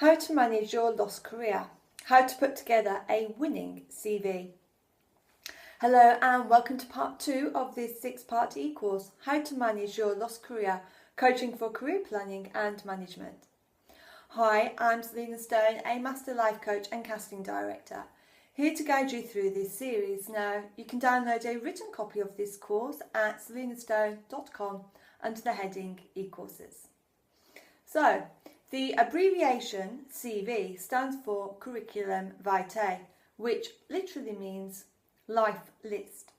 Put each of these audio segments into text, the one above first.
How to manage your lost career. How to put together a winning CV. Hello and welcome to part 2 of this 6-part e-course, How to Manage Your Lost Career, Coaching for Career Planning and Management. Hi, I'm Selina Stone, a Master Life Coach and Casting Director, here to guide you through this series. Now, you can download a written copy of this course at selinastone.com under the heading e-courses. So, the abbreviation CV stands for Curriculum Vitae, which literally means life list.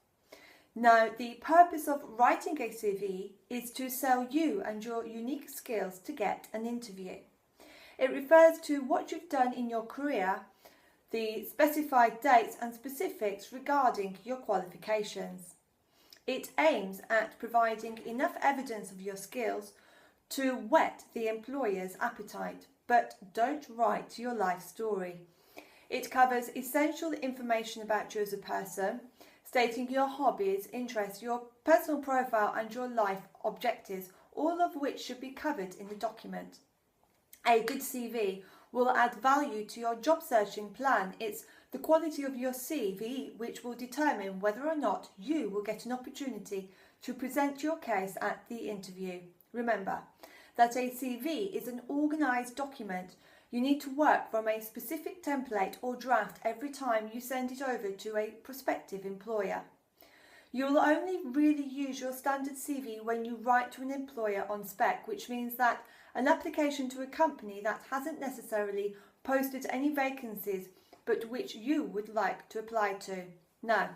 Now, the purpose of writing a CV is to sell you and your unique skills to get an interview. It refers to what you've done in your career, the specified dates and specifics regarding your qualifications. It aims at providing enough evidence of your skills to whet the employer's appetite, but don't write your life story. It covers essential information about you as a person, stating your hobbies, interests, your personal profile and your life objectives, all of which should be covered in the document. A good CV will add value to your job searching plan. It's the quality of your CV which will determine whether or not you will get an opportunity to present your case at the interview. Remember that a CV is an organised document. You need to work from a specific template or draft every time you send it over to a prospective employer. You'll only really use your standard CV when you write to an employer on spec, which means that an application to a company that hasn't necessarily posted any vacancies but which you would like to apply to. Now,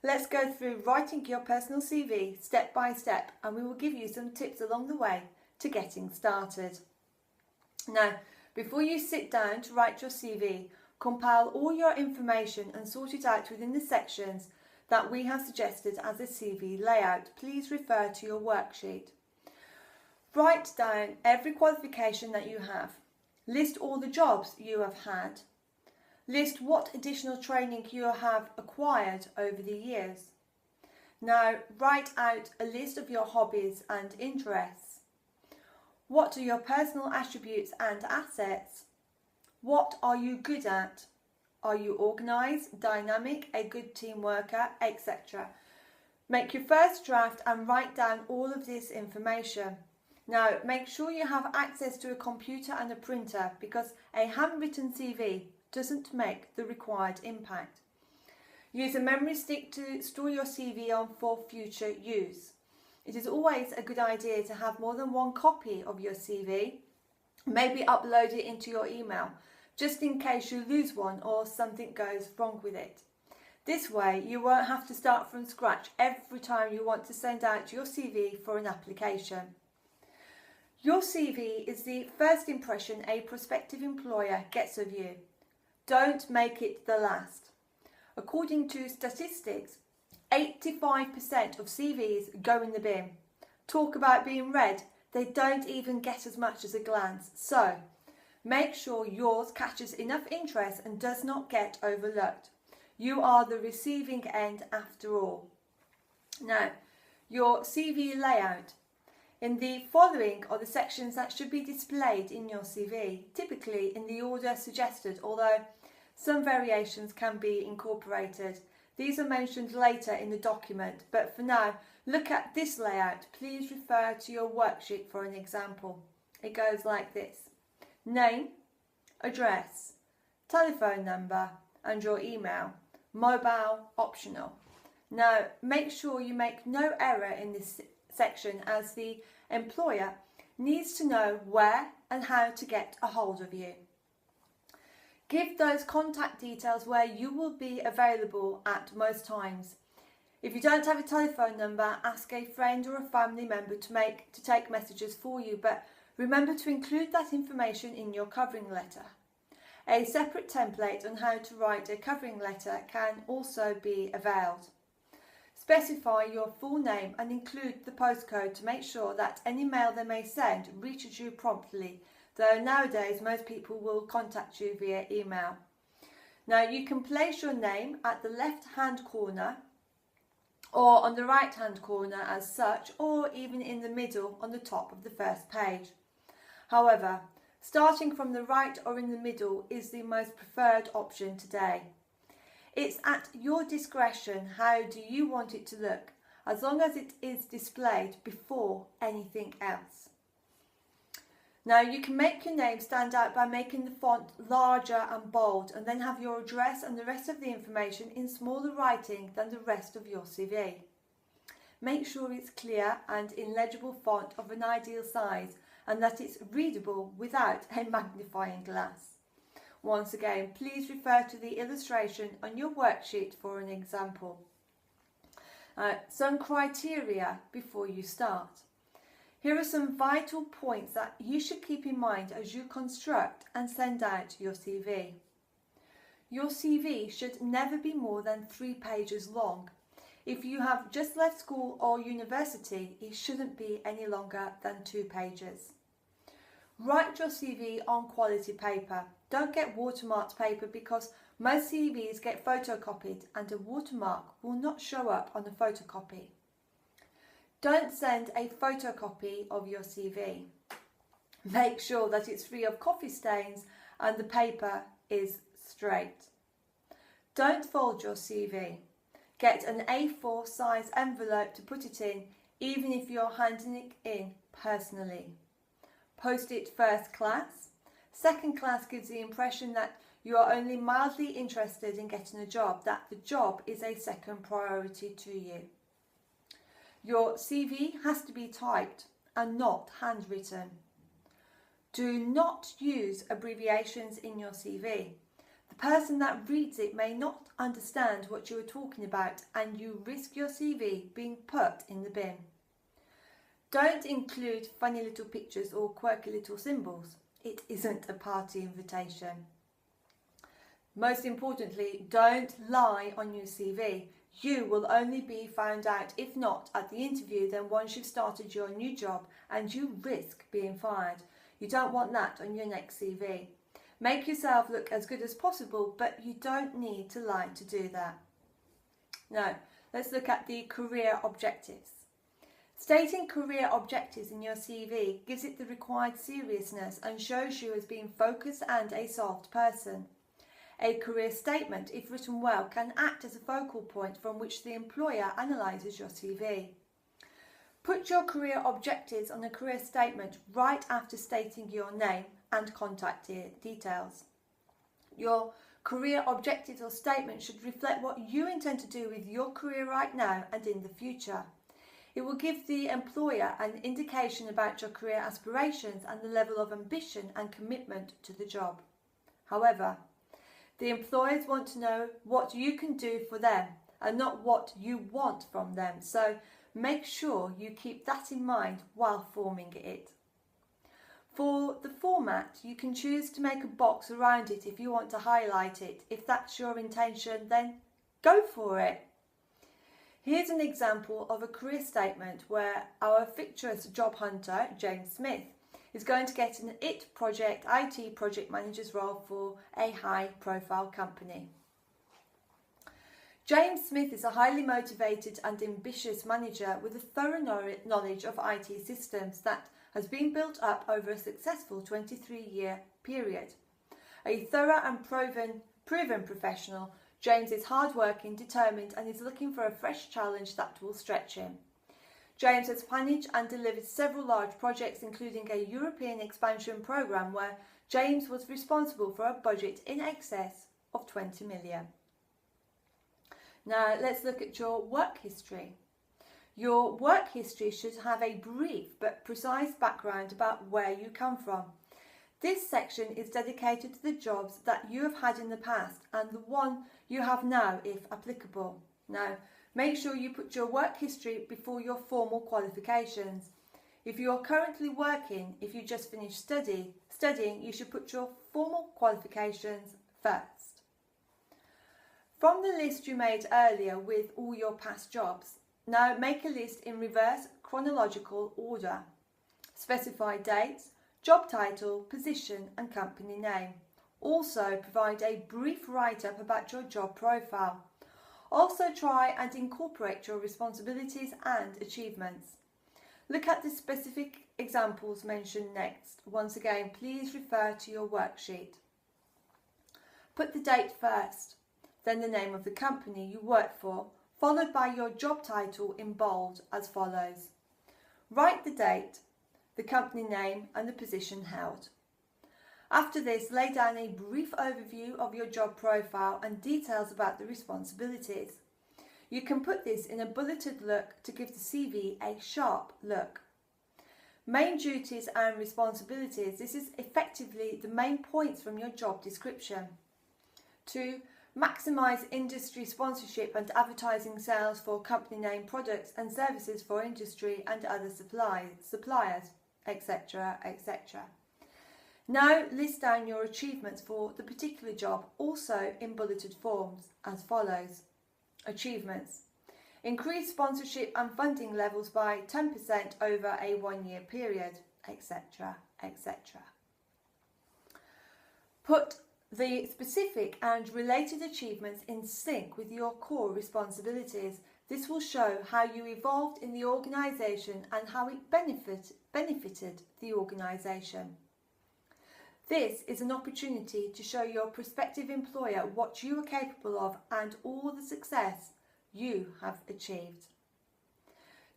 let's go through writing your personal CV step by step, and we will give you some tips along the way to getting started. Now, before you sit down to write your CV, compile all your information and sort it out within the sections that we have suggested as a CV layout. Please refer to your worksheet. Write down every qualification that you have. List all the jobs you have had. List what additional training you have acquired over the years. Now, write out a list of your hobbies and interests. What are your personal attributes and assets? What are you good at? Are you organised, dynamic, a good team worker, etc.? Make your first draft and write down all of this information. Now, make sure you have access to a computer and a printer, because a handwritten CV doesn't make the required impact. Use a memory stick to store your CV on for future use. It is always a good idea to have more than one copy of your CV. Maybe upload it into your email, just in case you lose one or something goes wrong with it. This way you won't have to start from scratch every time you want to send out your CV for an application. Your CV is the first impression a prospective employer gets of you. Don't make it the last. According to statistics, 85% of CVs go in the bin. Talk about being read, they don't even get as much as a glance. So, make sure yours catches enough interest and does not get overlooked. You are the receiving end after all. Now, your CV layout. In the following are the sections that should be displayed in your CV, typically in the order suggested, although some variations can be incorporated. These are mentioned later in the document, but for now, look at this layout. Please refer to your worksheet for an example. It goes like this: name, address, telephone number, and your email. Mobile optional. Now, make sure you make no error in this section, as the employer needs to know where and how to get a hold of you. Give those contact details where you will be available at most times. If you don't have a telephone number, ask a friend or a family member to take messages for you, but remember to include that information in your covering letter. A separate template on how to write a covering letter can also be availed. Specify your full name and include the postcode to make sure that any mail they may send reaches you promptly, though nowadays most people will contact you via email. Now, you can place your name at the left hand corner or on the right hand corner as such, or even in the middle on the top of the first page. However, Starting from the right or in the middle is the most preferred option today. It's at your discretion how do you want it to look, as long as it is displayed before anything else. Now you can make your name stand out by making the font larger and bold, and then have your address and the rest of the information in smaller writing than the rest of your CV. Make sure it's clear and in legible font of an ideal size, and that it's readable without a magnifying glass. Once again, please refer to the illustration on your worksheet for an example. Some criteria before you start. Here are some vital points that you should keep in mind as you construct and send out your CV. Your CV should never be more than 3 pages long. If you have just left school or university, it shouldn't be any longer than 2 pages. Write your CV on quality paper. Don't get watermarked paper, because most CVs get photocopied and a watermark will not show up on the photocopy. Don't send a photocopy of your CV. Make sure that it's free of coffee stains and the paper is straight. Don't fold your CV. Get an A4 size envelope to put it in, even if you're handing it in personally. Post it first class. Second class gives the impression that you are only mildly interested in getting a job, that the job is a second priority to you. Your CV has to be typed and not handwritten. Do not use abbreviations in your CV. The person that reads it may not understand what you are talking about, and you risk your CV being put in the bin. Don't include funny little pictures or quirky little symbols. It isn't a party invitation. Most importantly, don't lie on your CV. You will only be found out, if not at the interview, then once you've started your new job, and you risk being fired. You don't want that on your next CV. Make yourself look as good as possible, but you don't need to lie to do that. Now, let's look at the career objectives. Stating career objectives in your CV gives it the required seriousness and shows you as being focused and a solved person. A career statement, if written well, can act as a focal point from which the employer analyses your CV. Put your career objectives on a career statement right after stating your name and contact details. Your career objectives or statement should reflect what you intend to do with your career right now and in the future. It will give the employer an indication about your career aspirations and the level of ambition and commitment to the job. However, the employers want to know what you can do for them and not what you want from them, so make sure you keep that in mind while forming it. For the format, you can choose to make a box around it if you want to highlight it. If that's your intention, then go for it. Here's an example of a career statement where our fictitious job hunter, James Smith, is going to get an IT project manager's role for a high-profile company. James Smith is a highly motivated and ambitious manager with a thorough knowledge of IT systems that has been built up over a successful 23-year period. A thorough and proven professional, James is hard-working, determined, and is looking for a fresh challenge that will stretch him. James has managed and delivered several large projects, including a European expansion programme where James was responsible for a budget in excess of 20 million. Now let's look at your work history. Your work history should have a brief but precise background about where you come from. This section is dedicated to the jobs that you have had in the past and the one you have now, if applicable. Now, make sure you put your work history before your formal qualifications. If you are currently working, if you just finished studying, you should put your formal qualifications first. From the list you made earlier with all your past jobs, now make a list in reverse chronological order. Specify dates, job title, position and company name. Also provide a brief write-up about your job profile. Also try and incorporate your responsibilities and achievements. Look at the specific examples mentioned next. Once again, please refer to your worksheet. Put the date first, then the name of the company you work for, followed by your job title in bold as follows. Write the date, the company name and the position held. After this, lay down a brief overview of your job profile and details about the responsibilities. You can put this in a bulleted look to give the CV a sharp look. Main duties and responsibilities. This is effectively the main points from your job description. 2. Maximise industry sponsorship and advertising sales for company name products and services for industry and other suppliers, etc., etc. Now list down your achievements for the particular job, also in bulleted forms, as follows. Achievements. Increase sponsorship and funding levels by 10% over a 1-year period, etc., etc. Put the specific and related achievements in sync with your core responsibilities. This will show how you evolved in the organisation and how it benefited the organisation. This is an opportunity to show your prospective employer what you are capable of and all the success you have achieved.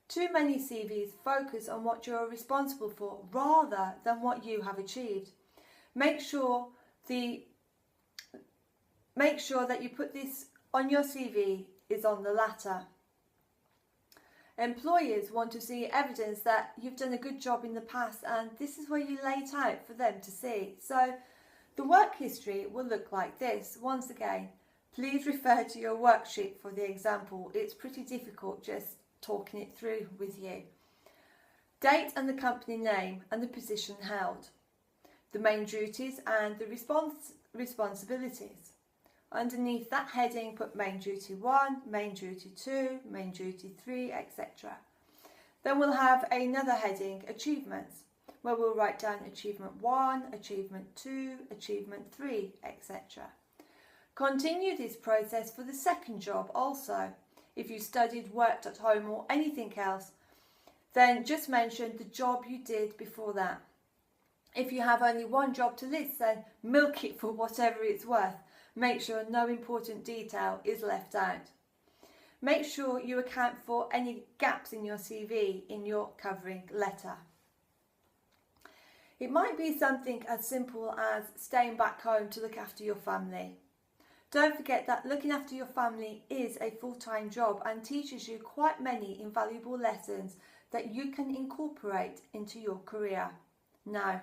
Too many CVs focus on what you are responsible for rather than what you have achieved. Make sure that you put this on your CV is on the latter. Employers want to see evidence that you've done a good job in the past, and this is where you lay it out for them to see. So the work history will look like this. Once again, please refer to your worksheet for the example. It's pretty difficult just talking it through with you. Date and the company name and the position held. The main duties and the responsibilities. Underneath that heading, put main duty 1, main duty 2, main duty 3, etc. Then we'll have another heading, achievements, where we'll write down achievement 1, achievement 2, achievement 3, etc. Continue this process for the second job also. If you studied, worked at home or anything else, then just mention the job you did before that. If you have only one job to list, then milk it for whatever it's worth. Make sure no important detail is left out. Make sure you account for any gaps in your CV in your covering letter. It might be something as simple as staying back home to look after your family. Don't forget that looking after your family is a full-time job and teaches you quite many invaluable lessons that you can incorporate into your career. Now,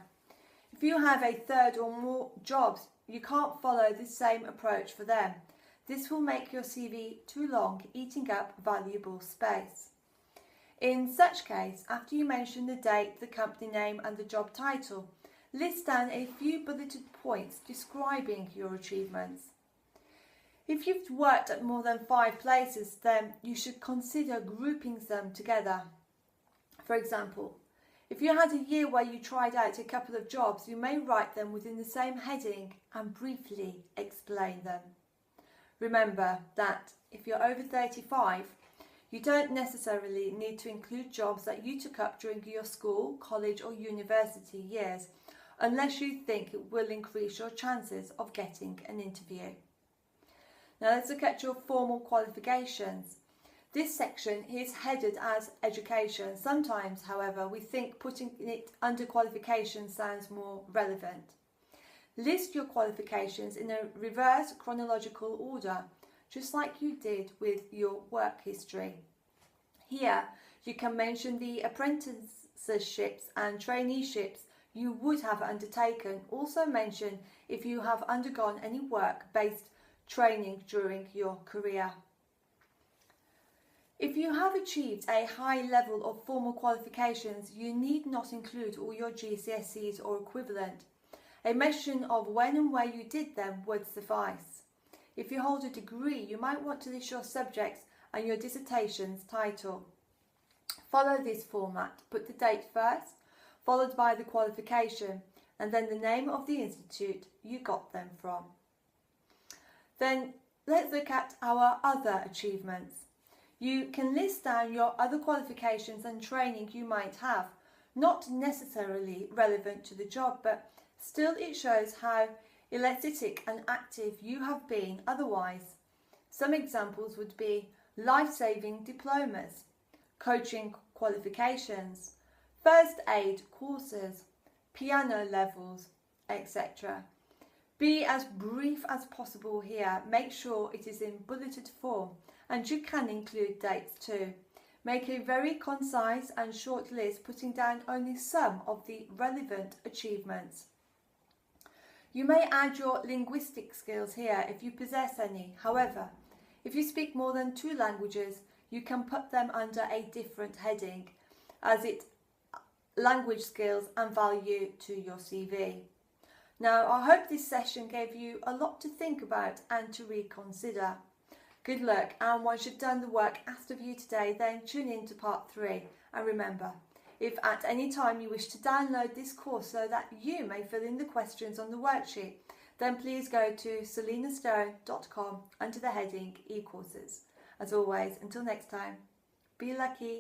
if you have a third or more jobs, you can't follow the same approach for them. This will make your CV too long, eating up valuable space. In such case, after you mention the date, the company name and the job title, list down a few bulleted points describing your achievements. If you've worked at more than 5 places, then you should consider grouping them together. For example, if you had a year where you tried out a couple of jobs, you may write them within the same heading and briefly explain them. Remember that if you're over 35, you don't necessarily need to include jobs that you took up during your school, college or university years, unless you think it will increase your chances of getting an interview. Now let's look at your formal qualifications. This section is headed as education. Sometimes, however, we think putting it under qualifications sounds more relevant. List your qualifications in a reverse chronological order, just like you did with your work history. Here, you can mention the apprenticeships and traineeships you would have undertaken. Also mention if you have undergone any work-based training during your career. If you have achieved a high level of formal qualifications, you need not include all your GCSEs or equivalent. A mention of when and where you did them would suffice. If you hold a degree, you might want to list your subjects and your dissertation's title. Follow this format. Put the date first, followed by the qualification, and then the name of the institute you got them from. Then let's look at our other achievements. You can list down your other qualifications and training you might have, not necessarily relevant to the job, but still it shows how electric and active you have been otherwise. Some examples would be life-saving diplomas, coaching qualifications, first aid courses, piano levels, etc. Be as brief as possible here. Make sure it is in bulleted form, and you can include dates too. Make a very concise and short list, putting down only some of the relevant achievements. You may add your linguistic skills here if you possess any. However, if you speak more than 2 languages, you can put them under a different heading, as it language skills and value to your CV. Now, I hope this session gave you a lot to think about and to reconsider. Good luck, and once you've done the work asked of you today, then tune in to part 3. And remember, if at any time you wish to download this course so that you may fill in the questions on the worksheet, then please go to selinastone.com under the heading e-courses. As always, until next time, be lucky.